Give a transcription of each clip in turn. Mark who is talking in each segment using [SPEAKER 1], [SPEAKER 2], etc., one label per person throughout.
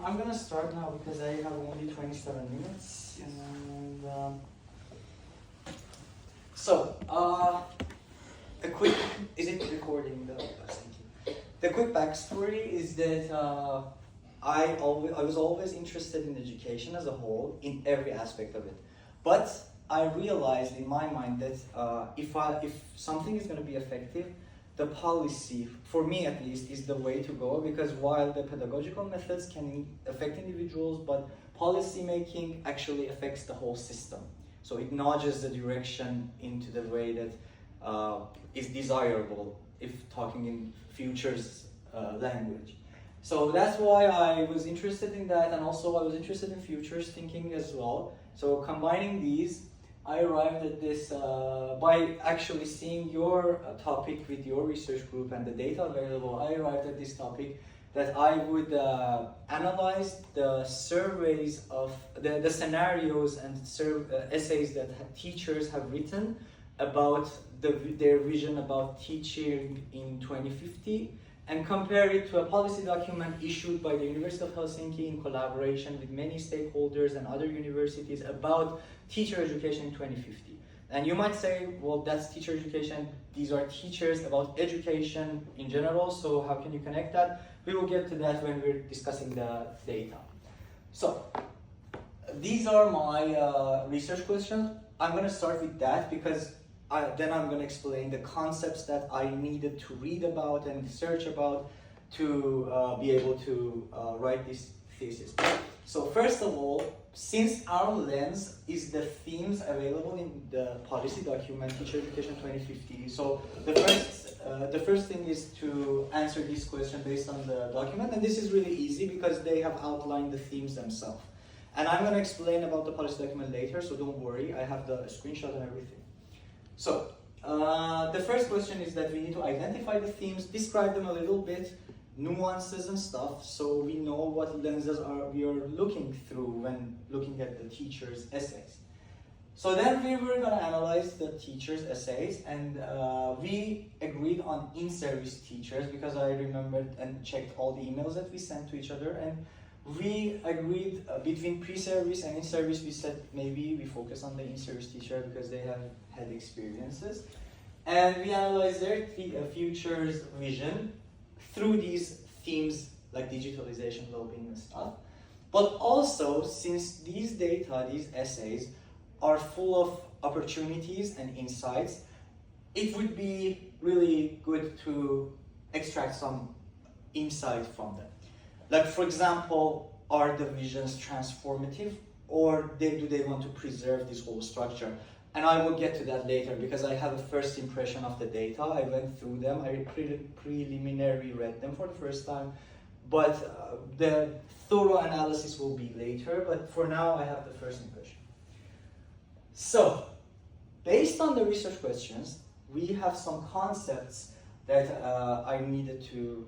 [SPEAKER 1] I'm gonna start now because I have only 27 minutes.
[SPEAKER 2] Yes.
[SPEAKER 1] And a quick, is it recording the? Thank you. The quick backstory is that I was always interested in education as a whole, in every aspect of it, but I realized in my mind that if something is going to be effective, the policy, for me at least, is the way to go, because while the pedagogical methods can affect individuals, but policy making actually affects the whole system. So it nudges the direction into the way that is desirable, if talking in futures language. So that's why I was interested in that, and also I was interested in futures thinking as well. So combining these, I arrived at this by actually seeing your topic with your research group and the data available. I arrived at this topic that I would analyze the surveys of the scenarios and essays that teachers have written about their vision about teaching in 2050, and compare it to a policy document issued by the University of Helsinki in collaboration with many stakeholders and other universities about teacher education in 2050. And you might say, well, that's teacher education. These are teachers about education in general, so how can you connect that? We will get to that when we're discussing the data. So, these are my research questions. I'm going to start with that because then I'm going to explain the concepts that I needed to read about and search about to be able to write this thesis. So first of all, since our lens is the themes available in the policy document, Teacher Education 2050, so the first thing is to answer this question based on the document, and this is really easy because they have outlined the themes themselves. And I'm going to explain about the policy document later, so don't worry, I have the screenshot and everything. So, the first question is that we need to identify the themes, describe them a little bit, nuances and stuff, so we know what lenses we are looking through when looking at the teacher's essays. So then we were going to analyze the teacher's essays, and we agreed on in-service teachers because I remembered and checked all the emails that we sent to each other, and we agreed between pre-service and in-service. We said maybe we focus on the in-service teacher because they have had experiences, and we analyzed their futures vision through these themes like digitalization, well-being and stuff. But also, since these data, these essays, are full of opportunities and insights, it would be really good to extract some insight from them. Like, for example, are the visions transformative, or do they want to preserve this whole structure? And I will get to that later because I have a first impression of the data. I went through them, I preliminary read them for the first time, but the thorough analysis will be later, but for now I have the first impression. So, based on the research questions, we have some concepts that I needed to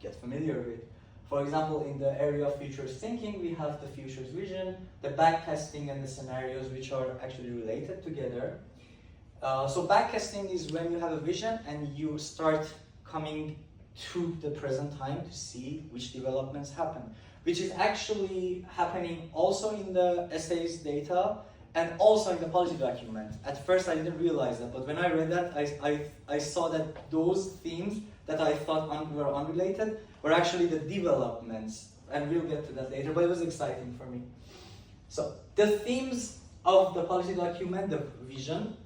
[SPEAKER 1] get familiar with. For example, in the area of futures thinking, we have the futures vision, the backtesting, and the scenarios, which are actually related together. So backtesting is when you have a vision and you start coming to the present time to see which developments happen, which is actually happening also in the essays data and also in the policy document. At first I didn't realize that, but when I read that, I saw that those themes that I thought were unrelated were actually the developments, and we'll get to that later, but it was exciting for me. So the themes of the policy document, the vision,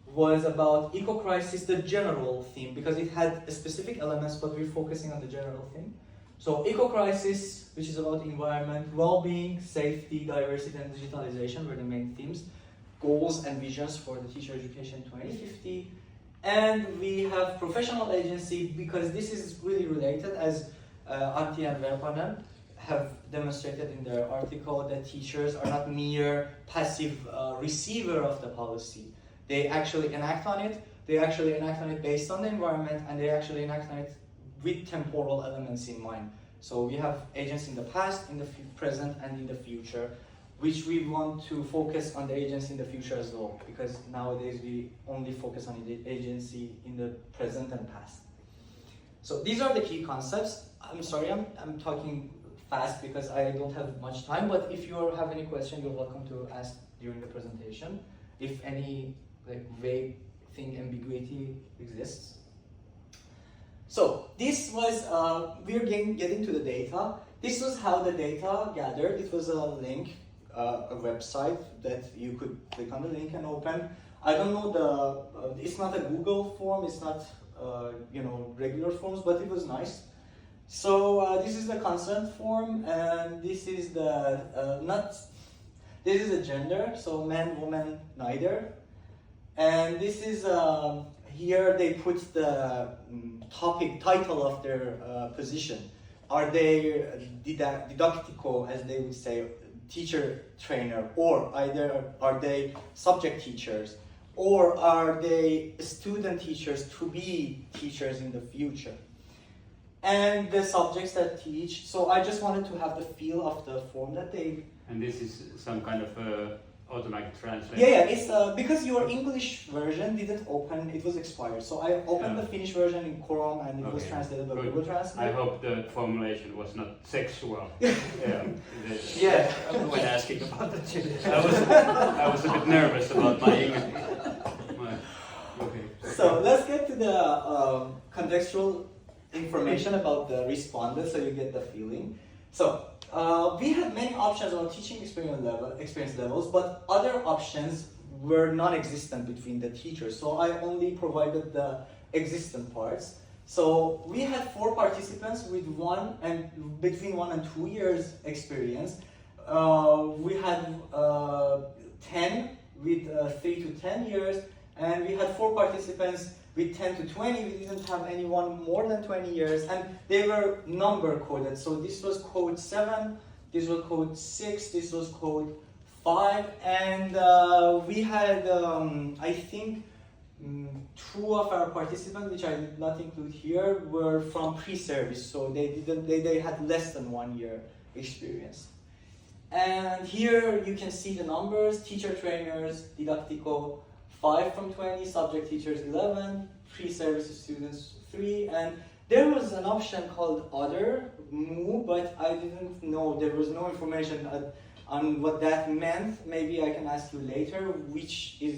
[SPEAKER 1] was about eco-crisis, the general theme, because it had specific elements, but we're focusing on the general theme. So eco-crisis, which is about environment, well-being, safety, diversity, and digitalization were the main themes, goals and visions for the Teacher Education 2050. And we have professional agency, because this is really related, as Antti and Verpanen have demonstrated in their article, that teachers are not mere passive receiver of the policy. They actually enact on it. They actually enact on it based on the environment, and they actually enact on it with temporal elements in mind. So we have agents in the past, in the present, and in the future, which we want to focus on the agents in the future as well, because nowadays we only focus on the agency in the present and past. So these are the key concepts. I'm sorry, I'm talking fast because I don't have much time. But if you have any question, you're welcome to ask during the presentation. If any like vague thing ambiguity exists. So this was we're getting to the data. This was how the data gathered. It was a link, a website that you could click on the link and open. I don't know it's not a Google form. It's not regular forms, but it was nice. So this is the consent form, and this is the this is the gender. So man, woman, neither. And this is here they put the title of their position. Are they didactico, as they would say, teacher trainer, or either are they subject teachers, or are they student teachers to be teachers in the future? And the subjects that teach. So I just wanted to have the feel of the form that they.
[SPEAKER 2] And this is some kind of automatic translation.
[SPEAKER 1] Yeah, it's because your English version didn't open; it was expired. So I opened the Finnish version in Chrome, and it was translated by Google Translate.
[SPEAKER 2] I hope the formulation was not sexual.
[SPEAKER 3] When asking about the children.
[SPEAKER 2] I was a bit nervous about my English. Okay.
[SPEAKER 1] So let's get to the contextual information about the respondents, so you get the feeling. So we had many options on teaching experience levels, but other options were non-existent between the teachers. So I only provided the existent parts. So we had 4 participants with between 1 and 2 years experience. We had 10 with 3 to 10 years, and we had 4 participants with 10 to 20. We didn't have anyone more than 20 years, and they were number coded. So this was code 7, this was code 6, this was code 5, and we had, I think, 2 of our participants, which I did not include here, were from pre-service, so they had less than 1 year experience. And here you can see the numbers: teacher trainers, didactico, 5 from 20, subject teachers 11, pre-service students 3, and there was an option called other, MU, but I didn't know, there was no information on what that meant. Maybe I can ask you later, which is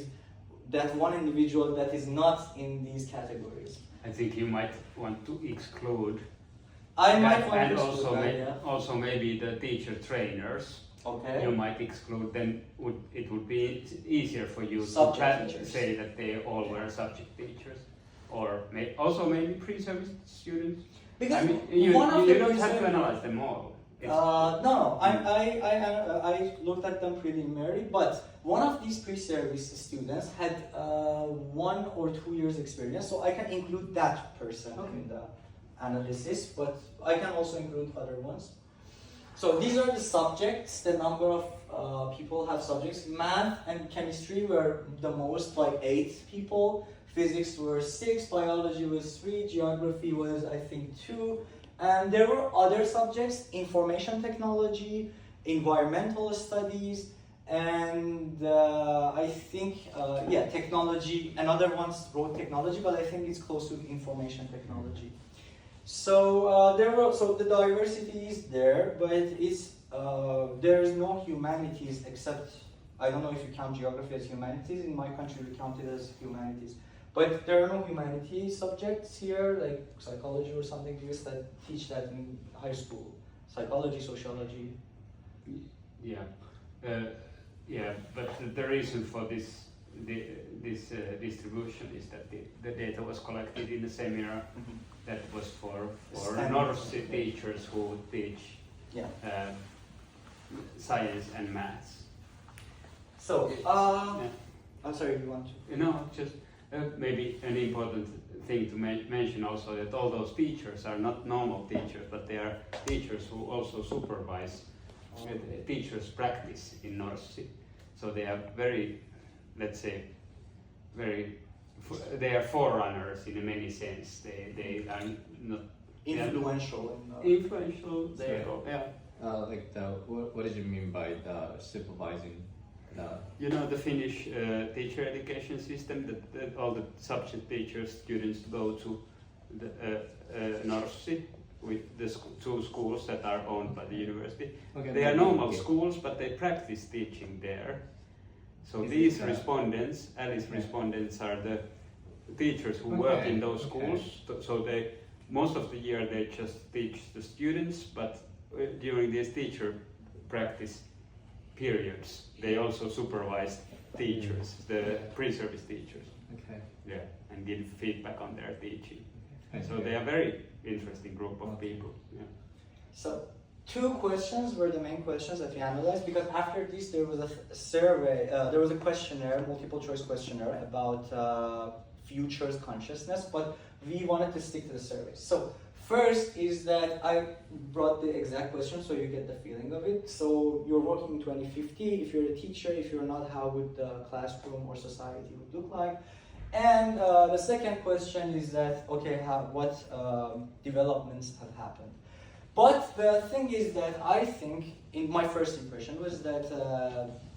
[SPEAKER 1] that one individual that is not in these categories.
[SPEAKER 2] I think you might want to exclude.
[SPEAKER 1] I might want
[SPEAKER 2] and
[SPEAKER 1] to
[SPEAKER 2] also,
[SPEAKER 1] exclude that,
[SPEAKER 2] also maybe the teacher trainers.
[SPEAKER 1] Okay.
[SPEAKER 2] You might exclude, then it would be easier for you
[SPEAKER 1] Subject
[SPEAKER 2] to
[SPEAKER 1] teachers.
[SPEAKER 2] say that they all were subject teachers, or also maybe pre-service students.
[SPEAKER 1] Because
[SPEAKER 2] I mean, you
[SPEAKER 1] one of the
[SPEAKER 2] don't have to
[SPEAKER 1] pre-service-
[SPEAKER 2] analyze them all.
[SPEAKER 1] No. I looked at them preliminary, but one of these pre-service students had 1 or 2 years experience, so I can include that person in the analysis, but I can also include other ones. So these are the subjects. The number of people have subjects. Math and chemistry were the most, like 8 people. Physics were 6. Biology was 3. Geography was, I think, 2. And there were other subjects: information technology, environmental studies, and I think, technology. Another one wrote technology, but I think it's close to information technology. So the diversity is there, but there is no humanities except, I don't know if you count geography as humanities. In my country, we count it as humanities. But there are no humanities subjects here, like psychology or something. We used to teach that in high school. Psychology, sociology.
[SPEAKER 2] But the reason for this distribution is that the data was collected in the same era.
[SPEAKER 1] Mm-hmm.
[SPEAKER 2] That was for North teachers who would teach science and maths.
[SPEAKER 1] So, I'm sorry, you want to?
[SPEAKER 2] Just maybe an important thing to mention also, that all those teachers are not normal teachers, but they are teachers who also supervise teachers' practice in Norsi. So they are very, let's say, they are forerunners in many sense. They are not
[SPEAKER 1] Influential.
[SPEAKER 2] influential.
[SPEAKER 3] What did you mean by the supervising?
[SPEAKER 2] The Finnish teacher education system, that all the subject teachers, students go to the Norsi, with the two schools that are owned by the university.
[SPEAKER 3] Okay,
[SPEAKER 2] They are
[SPEAKER 3] maybe,
[SPEAKER 2] normal
[SPEAKER 3] okay.
[SPEAKER 2] schools, but they practice teaching there. So
[SPEAKER 3] Is
[SPEAKER 2] these
[SPEAKER 3] this,
[SPEAKER 2] respondents, Alice
[SPEAKER 3] okay.
[SPEAKER 2] respondents, are the teachers who work
[SPEAKER 3] Okay,
[SPEAKER 2] in those
[SPEAKER 3] okay.
[SPEAKER 2] schools. So they, most of the year they just teach the students, but during these teacher practice periods, they also supervise teachers, the pre-service teachers.
[SPEAKER 3] Okay.
[SPEAKER 2] Yeah, and give feedback on their teaching.
[SPEAKER 3] Okay.
[SPEAKER 2] So they are very interesting group of people. Yeah.
[SPEAKER 1] So 2 questions were the main questions that we analyzed, because after this there was a survey, there was a questionnaire, multiple choice questionnaire about futures consciousness, but we wanted to stick to the surveys. So first is that I brought the exact question so you get the feeling of it. So you're working in 2050, if you're a teacher, if you're not, how would the classroom or society would look like? And the second question is that, okay, what developments have happened? But the thing is that I think, in my first impression, was that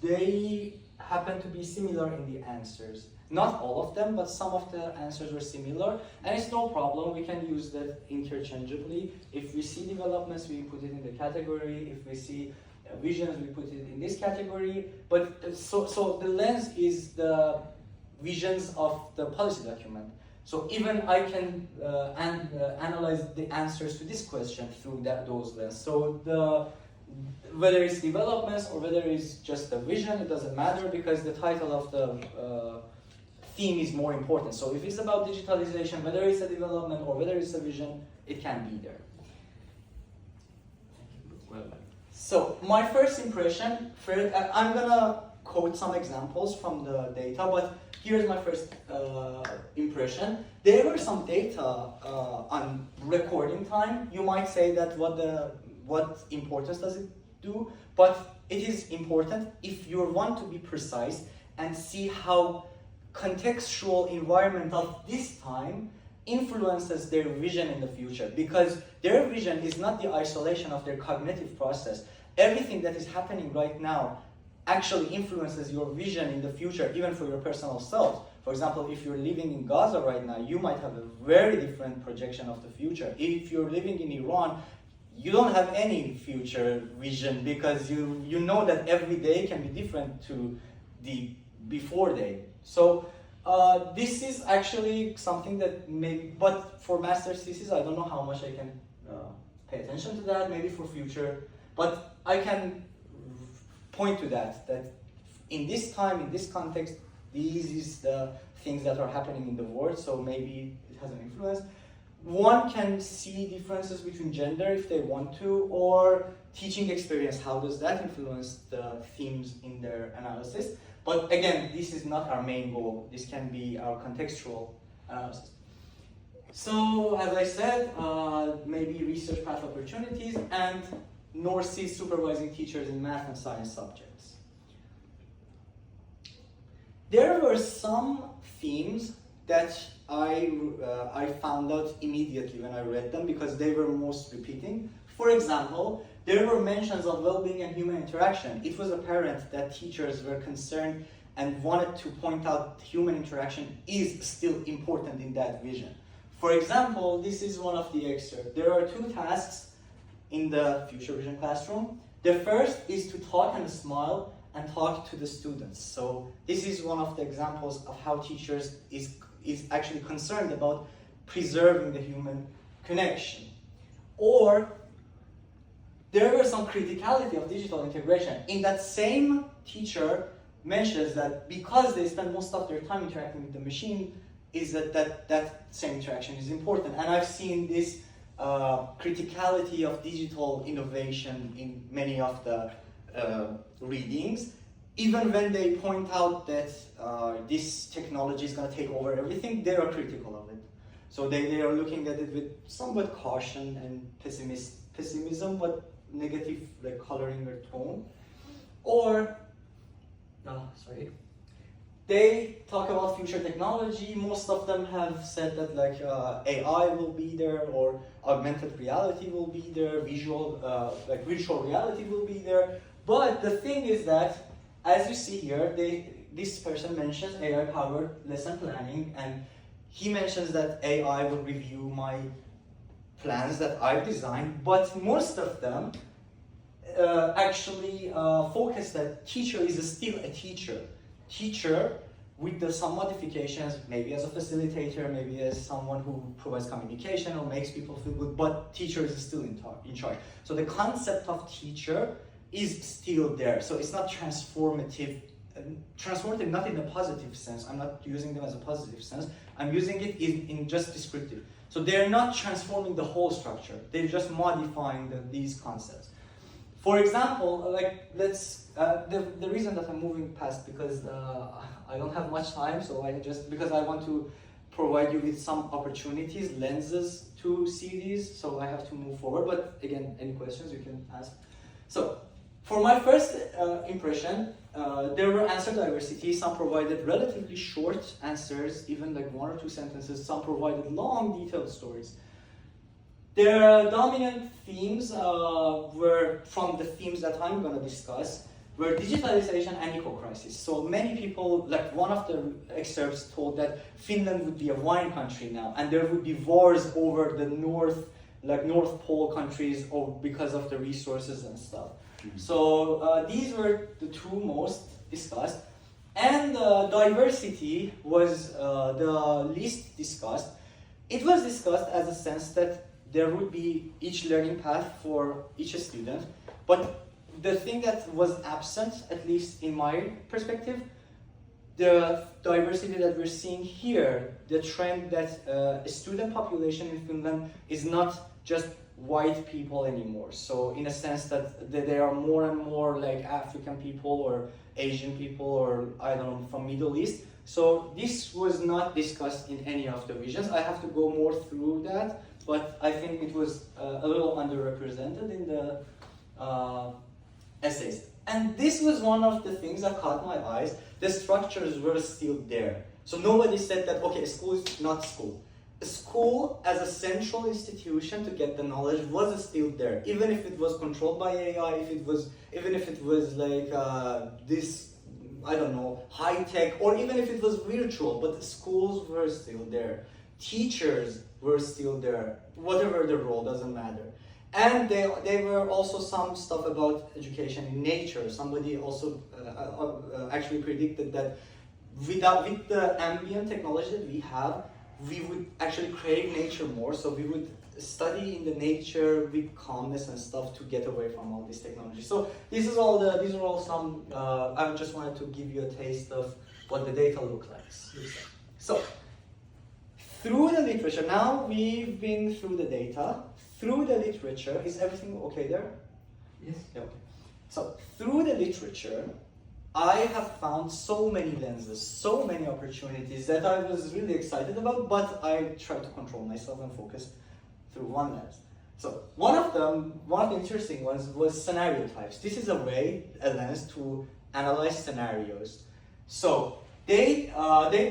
[SPEAKER 1] they happen to be similar in the answers. Not all of them, but some of the answers were similar. And it's no problem, we can use that interchangeably. If we see developments, we put it in the category. If we see visions, we put it in this category. But so the lens is the visions of the policy document. So even I can analyze the answers to this question through those lenses. So whether it's developments or whether it's just a vision, it doesn't matter, because the title of the theme is more important. So if it's about digitalization, whether it's a development or whether it's a vision, it can be there.
[SPEAKER 2] Well done.
[SPEAKER 1] So my first impression, I'm gonna quote some examples from the data, but here's my first impression. There were some data on recording time. You might say that what importance does it do? But it is important if you want to be precise and see how contextual environment of this time influences their vision in the future, because their vision is not the isolation of their cognitive process. Everything that is happening right now actually influences your vision in the future, even for your personal self. For example, if you're living in Gaza right now, you might have a very different projection of the future. If you're living in Iran, you don't have any future vision, because you know that every day can be different to the before day. So this is actually something that but for master's thesis, I don't know how much I can pay attention to that, maybe for future, but I can point to that in this time, in this context, these is the things that are happening in the world, so maybe it has an influence. One can see differences between gender if they want to, or teaching experience, how does that influence the themes in their analysis? But again, this is not our main goal. This can be our contextual analysis. So, as I said, maybe research path opportunities, and North Sea supervising teachers in math and science subjects. There were some themes that I found out immediately when I read them, because they were most repeating. For example, there were mentions of well-being and human interaction. It was apparent that teachers were concerned and wanted to point out human interaction is still important in that vision. For example, this is one of the excerpts. There are 2 tasks in the Future Vision classroom. The first is to talk and smile and talk to the students. So this is one of the examples of how teachers is actually concerned about preserving the human connection. Or there were some criticality of digital integration. In that same teacher mentions that because they spend most of their time interacting with the machine, is that same interaction is important. And I've seen this criticality of digital innovation in many of the readings, even when they point out that this technology is going to take over everything, they are critical of it. So they are looking at it with somewhat caution and pessimism, but negative like coloring or tone. Or, they talk about future technology. Most of them have said that like AI will be there, or augmented reality will be there, like virtual reality will be there. But the thing is that, as you see here, this person mentions AI-powered lesson planning, and he mentions that AI will review my plans that I've designed, but most of them actually focus that teacher is still a teacher. Teacher with some modifications, maybe as a facilitator, maybe as someone who provides communication or makes people feel good, but teacher is still in charge. So the concept of teacher is still there. So it's not transformative. Transformative not in a positive sense. I'm not using them as a positive sense. I'm using it in just descriptive. So they're not transforming the whole structure. They're just modifying these concepts. For example, like the reason that I'm moving past because I don't have much time, so because I want to provide you with some opportunities, lenses to see these, so I have to move forward. But again, any questions you can ask. So for my first impression, there were answer diversity. Some provided relatively short answers, even like 1 or 2 sentences. Some provided long, detailed stories. Their dominant themes were from the themes that I'm going to discuss were digitalization and eco-crisis. So many people, like one of the excerpts told that Finland would be a wine country now, and there would be wars over the North Pole countries because of the resources and stuff. Mm-hmm. So these were the 2 most discussed. And diversity was the least discussed. It was discussed as a sense that there would be each learning path for each student, but the thing that was absent, at least in my perspective, the diversity that we're seeing here, the trend that a student population in Finland is not just white people anymore. So in a sense that there are more and more like African people or Asian people or I don't know, from Middle East. So this was not discussed in any of the visions. I have to go more through that, but I think it was a little underrepresented in the essays. And this was one of the things that caught my eyes. The structures were still there. So nobody said that, okay, school is not school. A school as a central institution to get the knowledge was still there. Even if it was controlled by AI, even if it was like this, I don't know, high tech, or even if it was virtual, but the schools were still there. Teachers were still there. Whatever the role, doesn't matter. And there were also some stuff about education in nature. Somebody also actually predicted that with the ambient technology that we have, we would actually crave nature more. So we would study in the nature with calmness and stuff to get away from all this technology. So these are all some. I just wanted to give you a taste of what the data looks like. So through the literature, now we've been through the data. Through the literature, is everything okay there?
[SPEAKER 2] Yes.
[SPEAKER 1] Yeah, okay. So through the literature, I have found so many lenses, so many opportunities that I was really excited about, but I tried to control myself and focus through one lens. So one of the interesting ones was scenario types. This is a lens to analyze scenarios. So they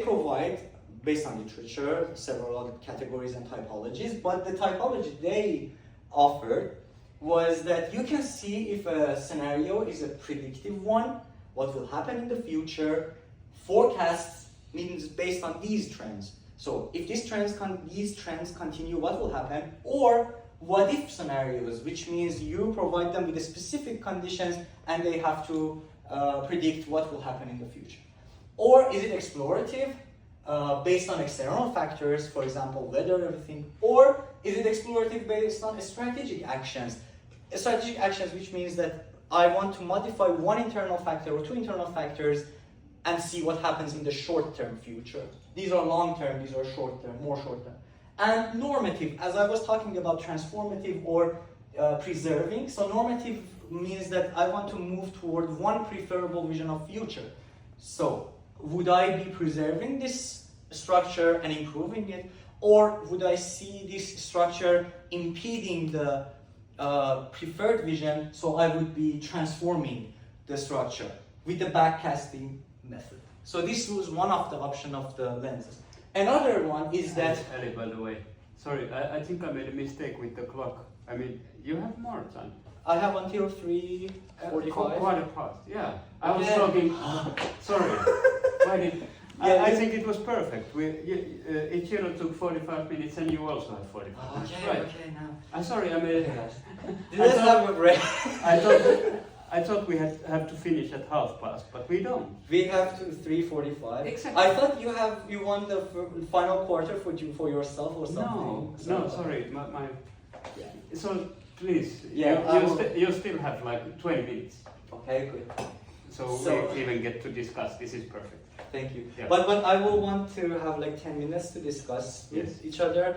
[SPEAKER 1] provide, based on literature, several other categories and typologies, but the typology they offered was that you can see if a scenario is a predictive one, what will happen in the future. Forecasts means based on these trends. So if these trends continue, what will happen? Or what if scenarios, which means you provide them with the specific conditions and they have to predict what will happen in the future. Or is it explorative? Based on external factors, for example, weather, everything, or is it explorative based on strategic actions? Strategic actions, which means that I want to modify one internal factor or 2 internal factors and see what happens in the short-term future. These are long-term, these are short-term, more short-term. And normative, as I was talking about transformative or preserving, so normative means that I want to move toward one preferable vision of future. So would I be preserving this structure and improving it, or would I see this structure impeding the preferred vision, so I would be transforming the structure with the backcasting method? So this was one of the options of the lenses. Another one is that...
[SPEAKER 2] Ali, by the way, sorry, I think I made a mistake with the clock. I mean, you have more time.
[SPEAKER 1] I have until 3:45.
[SPEAKER 2] Quarter past, yeah. I was talking... Sorry. Why did... I think it was perfect. Ichiro took 45 minutes and you also had 45 minutes.
[SPEAKER 1] Okay,
[SPEAKER 2] Right.
[SPEAKER 1] okay, now.
[SPEAKER 2] I'm sorry, I mean,
[SPEAKER 1] Let's have a break.
[SPEAKER 2] I thought we have to finish at past, but we don't.
[SPEAKER 1] We have to 3:45.
[SPEAKER 2] Exactly.
[SPEAKER 1] I thought you won the final quarter for yourself or something.
[SPEAKER 2] No, sorry, my
[SPEAKER 1] Yeah.
[SPEAKER 2] So please,
[SPEAKER 1] Yeah,
[SPEAKER 2] you still have like 20 minutes,
[SPEAKER 1] Okay, good.
[SPEAKER 2] so
[SPEAKER 1] So-
[SPEAKER 2] we even get to discuss. This is perfect.
[SPEAKER 1] Thank you.
[SPEAKER 2] Yeah.
[SPEAKER 1] But I will want to have like 10 minutes to discuss with
[SPEAKER 2] Yes.
[SPEAKER 1] each other.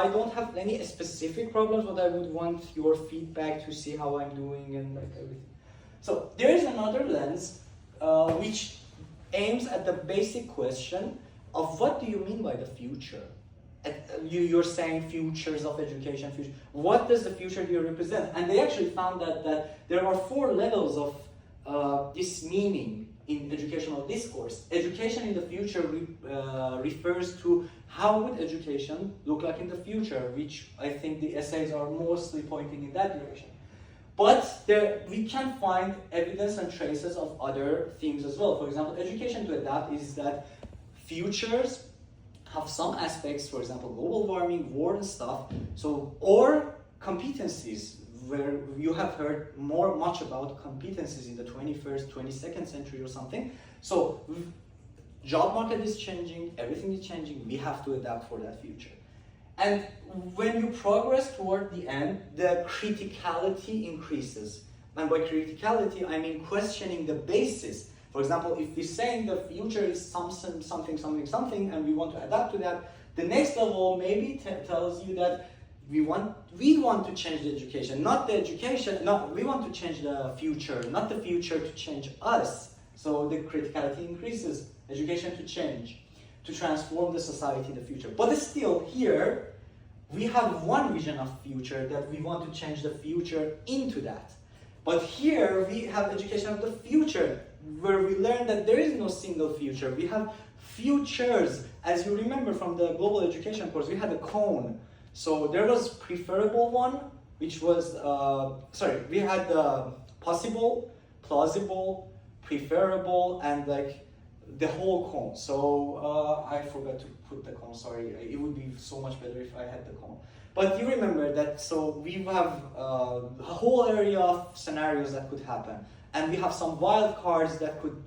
[SPEAKER 1] I don't have any specific problems, but I would want your feedback to see how I'm doing and like everything. So there is another lens which aims at the basic question of what do you mean by the future? You're saying futures of education, future. What does the future here represent? And they actually found that there are 4 levels of this meaning in educational discourse. Education in the future refers to how would education look like in the future, which I think the essays are mostly pointing in that direction. But we can find evidence and traces of other things as well. For example, education to adapt is that futures have some aspects, for example, global warming, war and stuff, or competencies, where you have heard much about competencies in the 21st, 22nd century or something. So job market is changing, everything is changing, we have to adapt for that future. And when you progress toward the end, the criticality increases. And by criticality, I mean questioning the basis. For example, if we're saying the future is something, and we want to adapt to that, the next level maybe tells you that we want to change the education, not the education. No, we want to change the future, not the future to change us. So the criticality increases. Education to change, to transform the society in the future. But still, here we have one vision of future that we want to change the future into that. But here we have education of the future, where we learn that there is no single future. We have futures. As you remember from the global education course, we had a cone. So there was preferable one, which was, we had the possible, plausible, preferable, and like the whole cone. So I forgot to put the cone, sorry. It would be so much better if I had the cone. But you remember that, so we have a whole area of scenarios that could happen. And we have some wild cards that could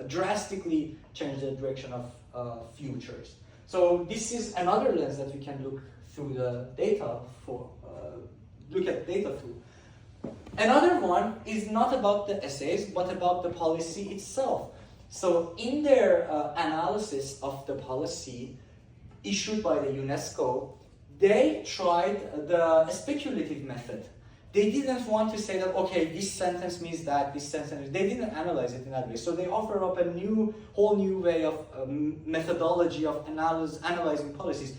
[SPEAKER 1] drastically change the direction of futures. So this is another lens that we can look through the data for, look at data through. Another one is not about the essays, but about the policy itself. So in their analysis of the policy issued by the UNESCO, they tried the speculative method. They didn't want to say that, okay, this sentence means that, this sentence, they didn't analyze it in that way. So they offer up a whole new way of methodology of analyzing policies.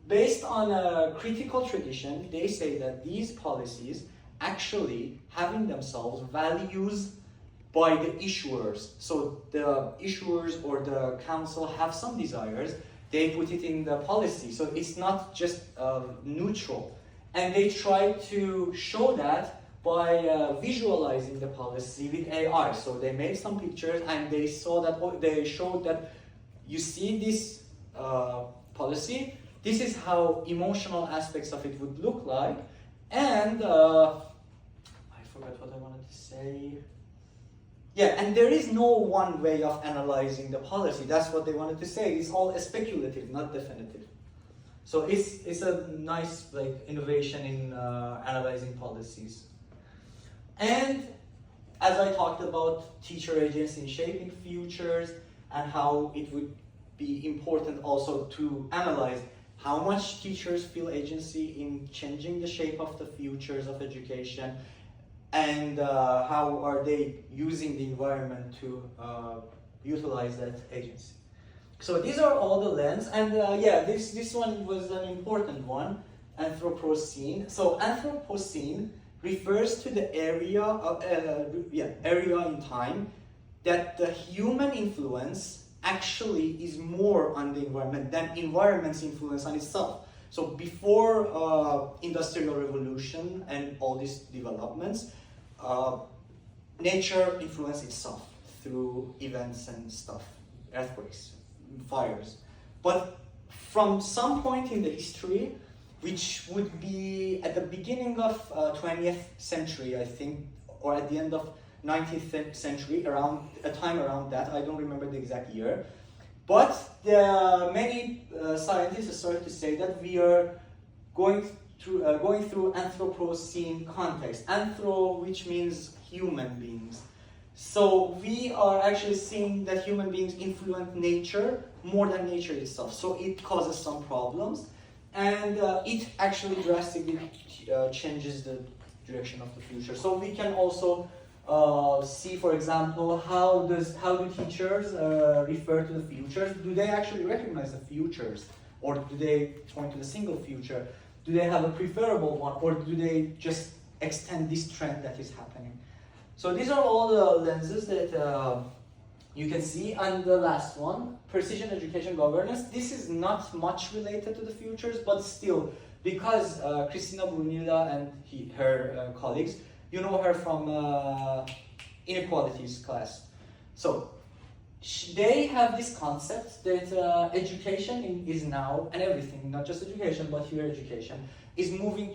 [SPEAKER 1] Based on a critical tradition, they say that these policies actually have in themselves values by the issuers. So the issuers or the council have some desires, they put it in the policy. So it's not just neutral. And they try to show that by visualizing the policy with AI. So they made some pictures and they showed that you see this policy, this is how emotional aspects of it would look like. And I forgot what I wanted to say. Yeah, and there is no one way of analyzing the policy. That's what they wanted to say. It's all speculative, not definitive. So it's a nice innovation in analyzing policies. And as I talked about teacher agency in shaping futures and how it would be important also to analyze how much teachers feel agency in changing the shape of the futures of education, and how are they using the environment to utilize that agency. So these are all the lens, and this one was an important one, Anthropocene. So Anthropocene refers to the area in time that the human influence actually is more on the environment than environment's influence on itself. So before Industrial Revolution and all these developments, nature influenced itself through events and stuff. earthquakes, fires. But from some point in the history, which would be at the beginning of 20th century, I think, or at the end of 19th century, around a time around that, I don't remember the exact year. But many scientists started to say that we are going through Anthropocene context. Anthro, which means human beings. So we are actually seeing that human beings influence nature more than nature itself. So it causes some problems, and it actually drastically changes the direction of the future. So we can also see, for example, how do teachers refer to the futures? Do they actually recognize the futures, or do they point to the single future? Do they have a preferable one, or do they just extend this trend that is happening? So these are all the lenses that you can see. And the last one, precision education governance. This is not much related to the futures, but still, because Christina Brunilla and her colleagues, you know her from inequalities class. So they have this concept that education is now, and everything, not just education, but higher education, is moving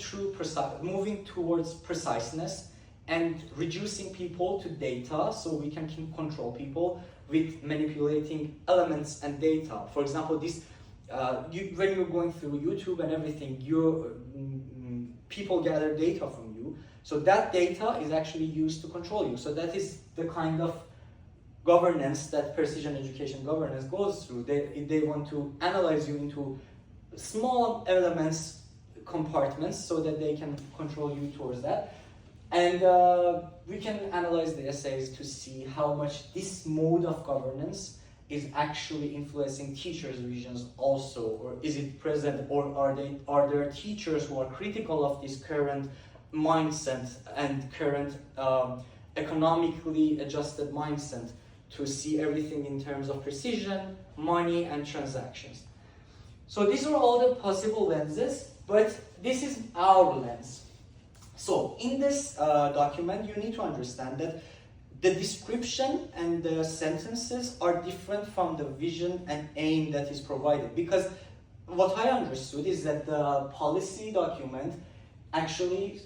[SPEAKER 1] towards preciseness and reducing people to data, so we can control people with manipulating elements and data. For example, this when you're going through YouTube and everything, people gather data from you. So that data is actually used to control you. So that is the kind of governance that precision education governance goes through. They want to analyze you into small elements, compartments, so that they can control you towards that. And we can analyze the essays to see how much this mode of governance is actually influencing teachers' visions also, or is it present, or are there teachers who are critical of this current mindset and current economically adjusted mindset to see everything in terms of precision, money, and transactions. So these are all the possible lenses, but this is our lens. So in this document, you need to understand that the description and the sentences are different from the vision and aim that is provided. Because what I understood is that the policy document actually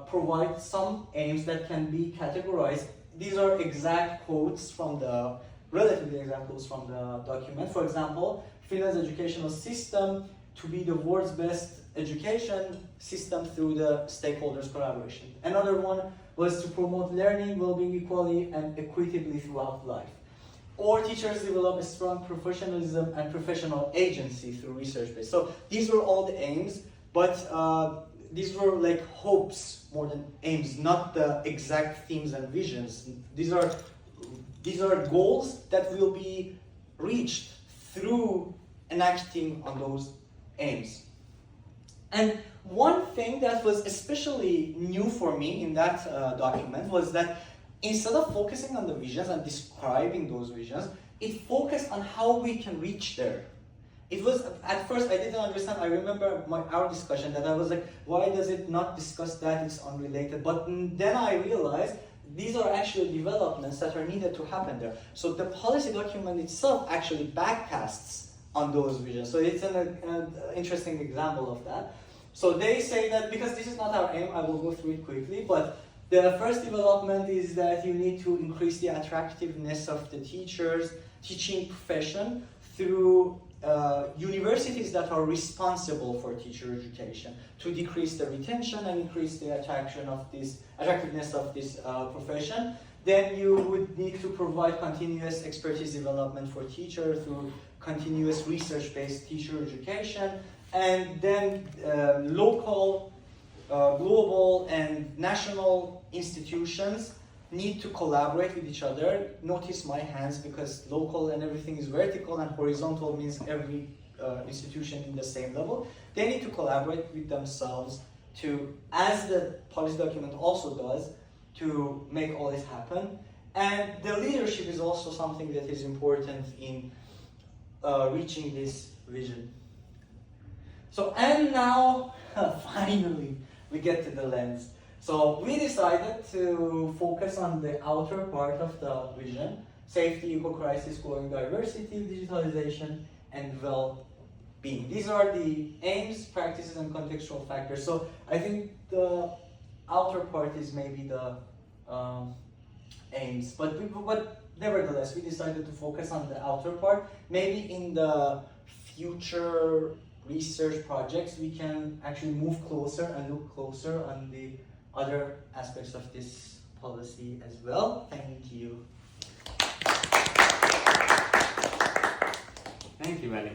[SPEAKER 1] provides some aims that can be categorized. These are exact quotes from the, relatively exact quotes from the document. For example, Finland's educational system to be the world's best education system through the stakeholders' collaboration. Another one was to promote learning, well-being equally and equitably throughout life. Or teachers develop a strong professionalism and professional agency through research-based. So these were all the aims, but these were like hopes more than aims, not the exact themes and visions. These are goals that will be reached through enacting on those aims. And one thing that was especially new for me in that document was that instead of focusing on the visions and describing those visions, it focused on how we can reach there. It was, at first I didn't understand. I remember our discussion that I was like, why does it not discuss that? It's unrelated. But then I realized these are actually developments that are needed to happen there. So the policy document itself actually backcasts on those visions. So it's an interesting example of that. So they say that, because this is not our aim, I will go through it quickly, but the first development is that you need to increase the attractiveness of the teaching profession through universities that are responsible for teacher education, to decrease the retention and increase the attractiveness of this profession. Then you would need to provide continuous expertise development for teachers through continuous research-based teacher education, and then local, global, and national institutions need to collaborate with each other. Notice my hands, because local and everything is vertical, and horizontal means every institution in the same level. They need to collaborate with themselves to, as the policy document also does, to make all this happen. And the leadership is also something that is important in reaching this vision. So, and now, finally, we get to the lens. So we decided to focus on the outer part of the vision. safety, eco-crisis, growing diversity, digitalization, and well-being. These are the aims, practices, and contextual factors. So I think the outer part is maybe the aims, but nevertheless, we decided to focus on the outer part. Maybe in the future research projects, we can actually move closer and look closer on the other aspects of this policy as well. Thank you.
[SPEAKER 2] Thank you, Veli.